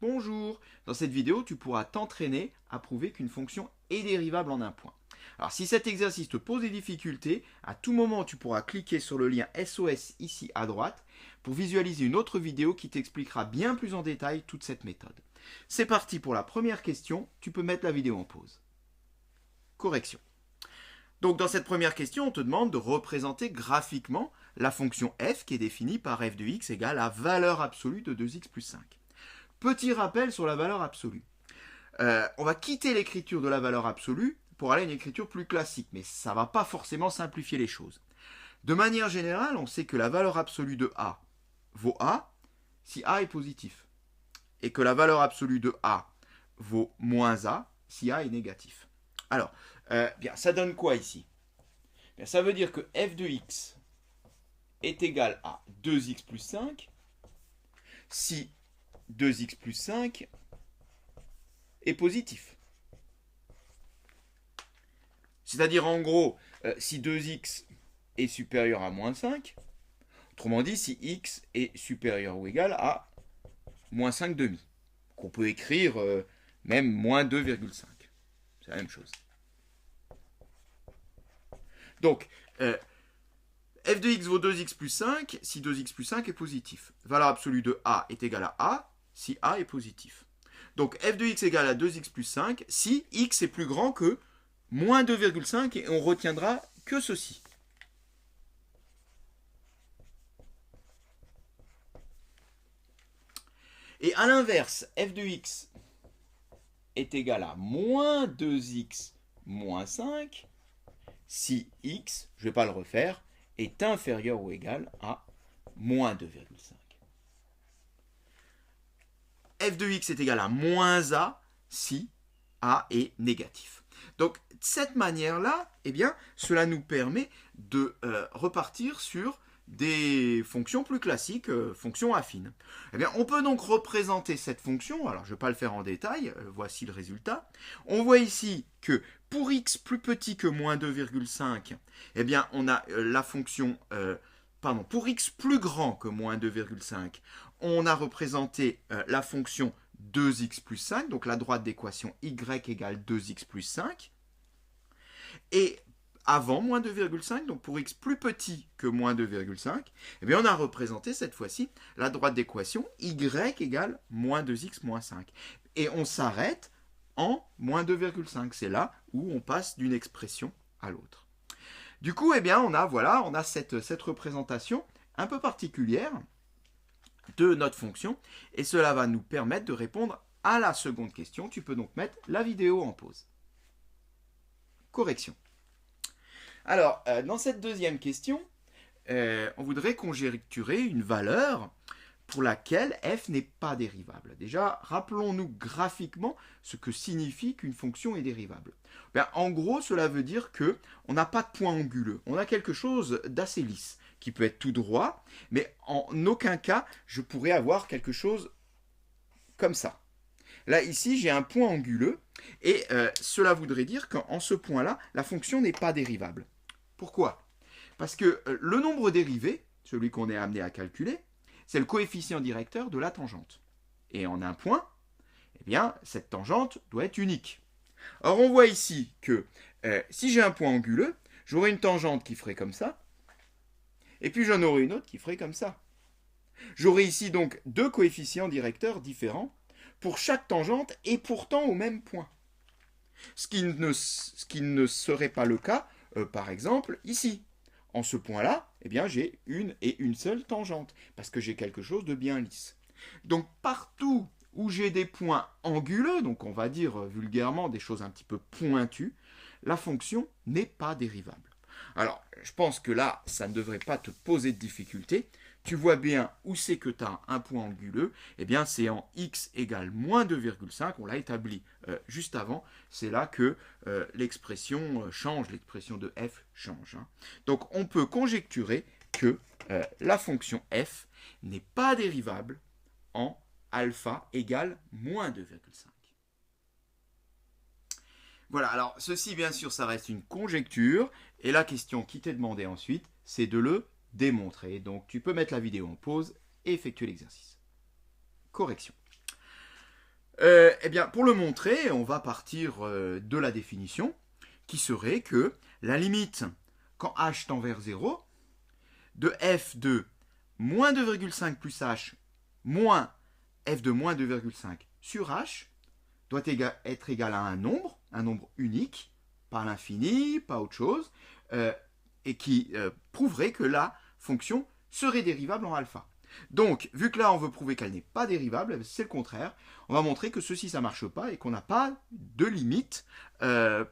Bonjour, dans cette vidéo, tu pourras t'entraîner à prouver qu'une fonction est dérivable en un point. Alors si cet exercice te pose des difficultés, à tout moment tu pourras cliquer sur le lien SOS ici à droite pour visualiser une autre vidéo qui t'expliquera bien plus en détail toute cette méthode. C'est parti pour la première question, tu peux mettre la vidéo en pause. Correction. Donc dans cette première question, on te demande de représenter graphiquement la fonction f qui est définie par f de x égale la valeur absolue de 2x plus 5. Petit rappel sur la valeur absolue. On va quitter l'écriture de la valeur absolue pour aller à une écriture plus classique, mais ça ne va pas forcément simplifier les choses. De manière générale, on sait que la valeur absolue de a vaut a si a est positif, et que la valeur absolue de a vaut moins a si a est négatif. Alors, bien, ça donne quoi ici? Bien, ça veut dire que f de x est égal à 2x plus 5 si 2x plus 5 est positif. C'est-à-dire en gros, si 2x est supérieur à moins 5, autrement dit si x est supérieur ou égal à moins 5 demi, qu'on peut écrire même moins 2,5. C'est la même chose. Donc, f de x vaut 2x plus 5 si 2x plus 5 est positif. Valeur absolue de a est égale à a si a est positif. Donc f de x égale à 2x plus 5 si x est plus grand que moins 2,5 et on retiendra que ceci. Et à l'inverse, f de x est égal à moins 2x moins 5 si x, je ne vais pas le refaire, est inférieur ou égal à moins 2,5. f de x est égal à moins a si a est négatif. Donc, de cette manière-là, eh bien, cela nous permet de repartir sur des fonctions plus classiques, fonctions affines. Eh bien, on peut donc représenter cette fonction, alors je ne vais pas le faire en détail, voici le résultat. On voit ici que pour x plus petit que moins 2,5, eh bien, on a la fonction, pour x plus grand que moins 2,5, on a représenté la fonction 2x plus 5, donc la droite d'équation y égale 2x plus 5. Et avant moins 2,5, donc pour x plus petit que moins 2,5, eh bien on a représenté cette fois-ci la droite d'équation y égale moins 2x moins 5. Et on s'arrête en moins 2,5. C'est là où on passe d'une expression à l'autre. Du coup, eh bien, on a cette représentation un peu particulière de notre fonction et cela va nous permettre de répondre à la seconde question. Tu peux donc mettre la vidéo en pause. Correction. Alors, dans cette deuxième question, on voudrait conjecturer une valeur pour laquelle f n'est pas dérivable. Déjà, rappelons-nous graphiquement ce que signifie qu'une fonction est dérivable. Bien, en gros, cela veut dire qu'on n'a pas de point anguleux. On a quelque chose d'assez lisse, qui peut être tout droit, mais en aucun cas, je pourrais avoir quelque chose comme ça. Là, ici, j'ai un point anguleux, et cela voudrait dire qu'en ce point-là, la fonction n'est pas dérivable. Pourquoi? Parce que le nombre dérivé, celui qu'on est amené à calculer, c'est le coefficient directeur de la tangente. Et en un point, eh bien, cette tangente doit être unique. Or, on voit ici que si j'ai un point anguleux, j'aurai une tangente qui ferait comme ça, et puis j'en aurai une autre qui ferait comme ça. J'aurai ici donc deux coefficients directeurs différents pour chaque tangente et pourtant au même point. Ce qui ne serait pas le cas, par exemple, ici. En ce point-là, eh bien, j'ai une et une seule tangente, parce que j'ai quelque chose de bien lisse. Donc, partout où j'ai des points anguleux, donc on va dire vulgairement des choses un petit peu pointues, la fonction n'est pas dérivable. Alors, je pense que là, ça ne devrait pas te poser de difficulté. Tu vois bien où c'est que tu as un point anguleux. Eh bien, c'est en x égale moins 2,5. On l'a établi juste avant. C'est là que l'expression change, l'expression de f change. Hein. Donc, on peut conjecturer que la fonction f n'est pas dérivable en alpha égale moins 2,5. Voilà, alors ceci bien sûr ça reste une conjecture, et la question qui t'est demandée ensuite, c'est de le démontrer. Donc tu peux mettre la vidéo en pause et effectuer l'exercice. Correction. Eh bien, pour le montrer, on va partir de la définition qui serait que la limite, quand h tend vers 0, de f de moins 2,5 plus h moins f de moins 2,5 sur h doit être égal à un nombre unique, pas l'infini, pas autre chose, et qui prouverait que la fonction serait dérivable en alpha. Donc, vu que là, on veut prouver qu'elle n'est pas dérivable, c'est le contraire. On va montrer que ceci, ça ne marche pas et qu'on n'a pas de limite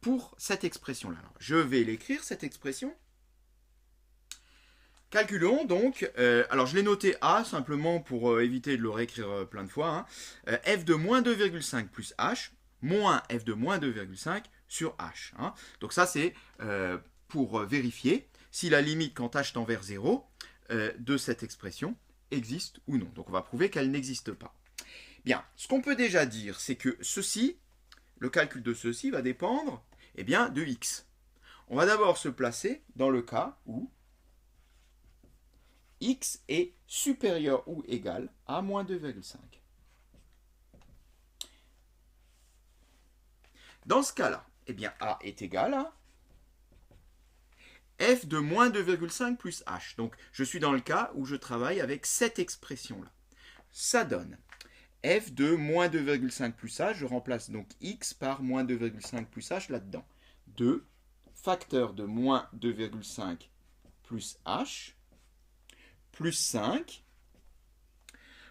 pour cette expression-là. Je vais l'écrire, cette expression. Calculons donc, alors je l'ai noté A simplement pour éviter de le réécrire plein de fois, hein, f de moins 2,5 plus h moins f de moins 2,5 sur h. Hein. Donc ça c'est pour vérifier si la limite quand h tend vers 0 de cette expression existe ou non. Donc on va prouver qu'elle n'existe pas. Bien, ce qu'on peut déjà dire, c'est que ceci, le calcul de ceci va dépendre eh bien, de x. On va d'abord se placer dans le cas où x est supérieur ou égal à moins 2,5. Dans ce cas-là, eh bien a est égal à f de moins 2,5 plus h. Donc je suis dans le cas où je travaille avec cette expression-là. Ça donne f de moins 2,5 plus h, je remplace donc x par moins 2,5 plus h là-dedans. 2 facteur de moins 2,5 plus h plus 5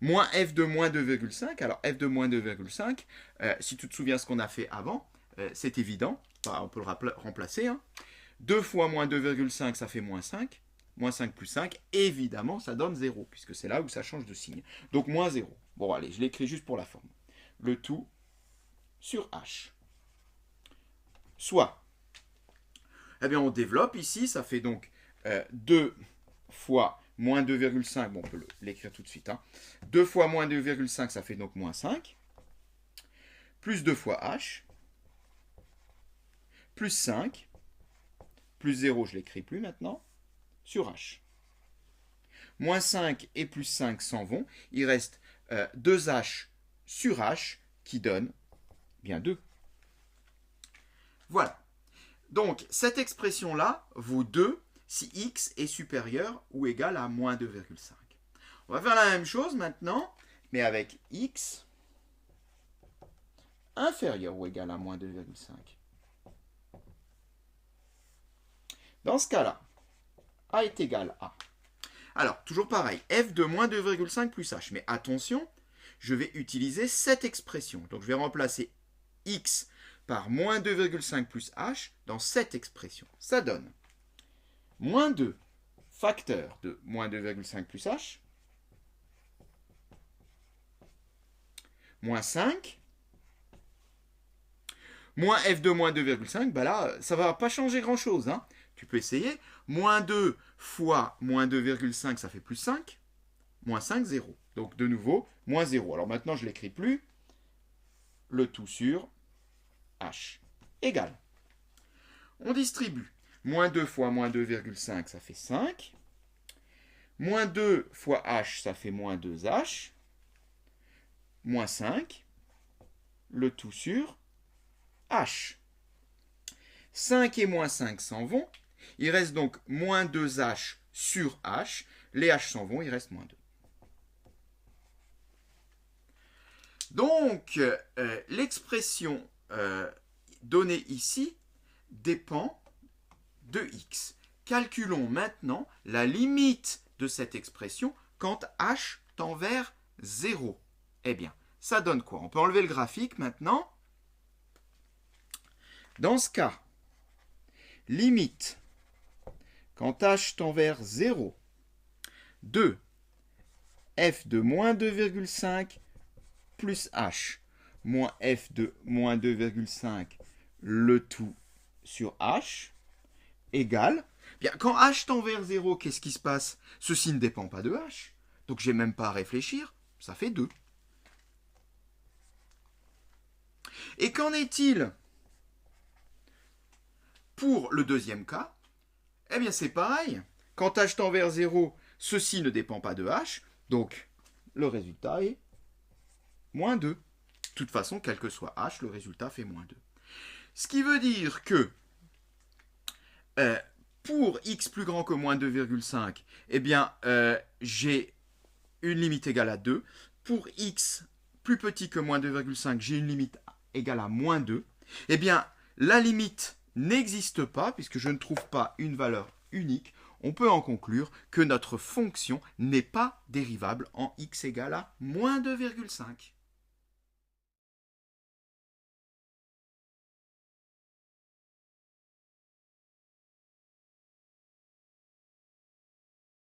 moins f de moins 2,5. Alors f de moins 2,5, si tu te souviens ce qu'on a fait avant, c'est évident, on peut le remplacer. Hein. 2 fois moins 2,5, ça fait moins 5. Moins 5 plus 5, évidemment, ça donne 0, puisque c'est là où ça change de signe. Donc moins 0. Bon, allez, je l'écris juste pour la forme. Le tout sur h. Soit, eh bien, on développe ici, ça fait donc 2 fois moins 2,5, bon, on peut l'écrire tout de suite. Hein. 2 fois moins 2,5, ça fait donc moins 5. Plus 2 fois h. Plus 5. Plus 0, je ne l'écris plus maintenant. Sur h. Moins 5 et plus 5 s'en vont. Il reste 2h sur h qui donne bien 2. Voilà. Donc, cette expression-là vaut 2 si x est supérieur ou égal à moins 2,5. On va faire la même chose maintenant, mais avec x inférieur ou égal à moins 2,5. Dans ce cas-là, a est égal à. Alors, toujours pareil, f de moins 2,5 plus h. Mais attention, je vais utiliser cette expression. Donc, je vais remplacer x par moins 2,5 plus h dans cette expression. Ça donne moins 2 facteur de moins 2,5 plus h moins 5 moins f de moins 2,5. Ben là, ça ne va pas changer grand-chose. Hein. Tu peux essayer. Moins 2 fois moins 2,5, ça fait plus 5. Moins 5, 0. Donc, de nouveau, moins 0. Alors maintenant, je ne l'écris plus. Le tout sur h égale. On distribue. Moins 2 fois moins 2,5, ça fait 5. Moins 2 fois h, ça fait moins 2h. Moins 5. Le tout sur h. 5 et moins 5 s'en vont. Il reste donc moins 2h sur h. Les h s'en vont, il reste moins 2. Donc, l'expression donnée ici dépend de x. Calculons maintenant la limite de cette expression quand h tend vers 0. Eh bien, ça donne quoi? On peut enlever le graphique maintenant. Dans ce cas, limite quand h tend vers 0 de f de moins 2,5 plus h moins f de moins 2,5 le tout sur h égale, bien, quand h tend vers 0, qu'est-ce qui se passe? Ceci ne dépend pas de h, donc je n'ai même pas à réfléchir, ça fait 2. Et qu'en est-il pour le deuxième cas? Eh bien, c'est pareil. quand h tend vers 0, ceci ne dépend pas de h, donc le résultat est moins 2. De toute façon, quel que soit h, le résultat fait moins 2. Ce qui veut dire que pour x plus grand que moins 2,5, eh bien, j'ai une limite égale à 2. Pour x plus petit que moins 2,5, j'ai une limite égale à moins 2. Eh bien, la limite n'existe pas, puisque je ne trouve pas une valeur unique. On peut en conclure que notre fonction n'est pas dérivable en x égale à moins 2,5.